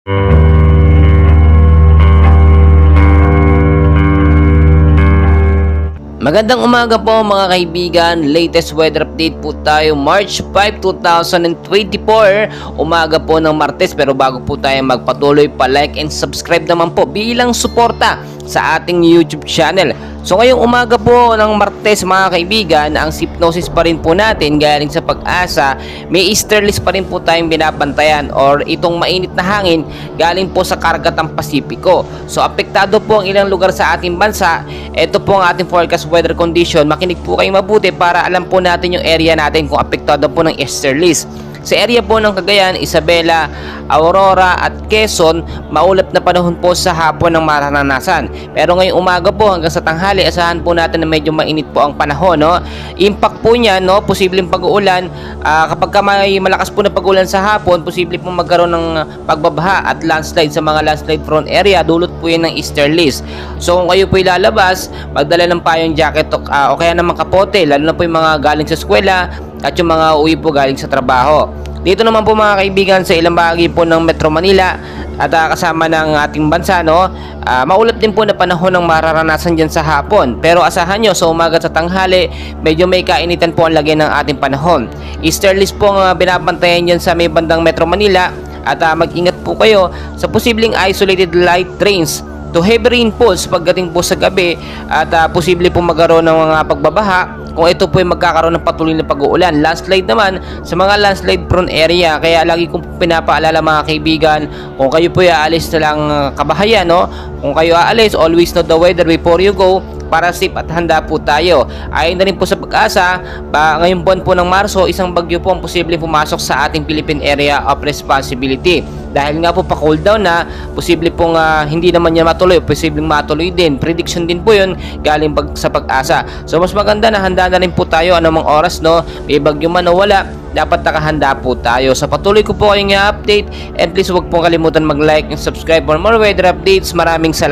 Magandang umaga po mga kaibigan, latest weather update po tayo March 5, 2024, umaga po ng Martes. Pero bago po tayo magpatuloy, pa-like and subscribe naman po bilang suporta sa ating YouTube channel. So ngayong umaga po ng Martes mga kaibigan, ang Sypnosis pa rin po natin galing sa Pag-asa. May easterlies pa rin po tayong binabantayan or itong mainit na hangin galing po sa Karagatan Pasipiko. So apektado po ang ilang lugar sa ating bansa. Ito po ang ating forecast weather condition. Makinig po kayong mabuti para alam po natin yung area natin kung apektado po ng easterlies. Sa area po ng Cagayan, Isabela, Aurora at Quezon, maulap na panahon po sa hapon ng maranasan. Pero ngayong umaga po hanggang sa tanghali, asahan po natin na medyo mainit po ang panahon. No? Impact po niya, no? Posibleng pag-uulan. Kapag may malakas po na pag-uulan sa hapon, posible po magkaroon ng pagbabaha at landslide sa mga landslide prone area. Dulot po yan ng easterlies. So kung kayo po ilalabas, magdala ng payong jacket o kaya naman kapote, lalo na po yung mga galing sa eskwela at yung mga uwi po galing sa trabaho. Dito naman po mga kaibigan sa ilang bahagi po ng Metro Manila at kasama ng ating bansa, no, maulap din po na panahon ng mararanasan dyan sa hapon. Pero asahan nyo sa umaga at sa tanghali, medyo may kainitan po ang lagay ng ating panahon. Easterlies po ang binabantayan dyan sa may bandang Metro Manila at mag-ingat po kayo sa posibleng isolated light rains to heavy rainfalls pagdating po sa gabi at posible po magkaroon ng mga pagbabaha kung ito po ay magkakaroon ng patuloy na pag-uulan. Landslide naman sa mga landslide prone area. Kaya lagi kong pinapaalala mga kaibigan, kung kayo po ay aalis na lang kabahayan, no? Kung kayo aalis, always know the weather before you go para safe at handa po tayo. Ayon na rin po sa Pag-asa, ngayong buwan po ng Marso, isang bagyo po ang posibleng pumasok sa ating Philippine Area of Responsibility. Dahil nga po pa-cool down na, posible pong hindi naman yan matuloy, posibleng matuloy din. Prediction din po yun galing sa Pag-asa. So mas maganda na handa na rin po tayo anumang oras, no? May bagyo man o wala, dapat nakahanda po tayo. Sa patuloy ko po kayong i-update, and please huwag pong kalimutan mag-like and subscribe for more weather updates. Maraming salamat.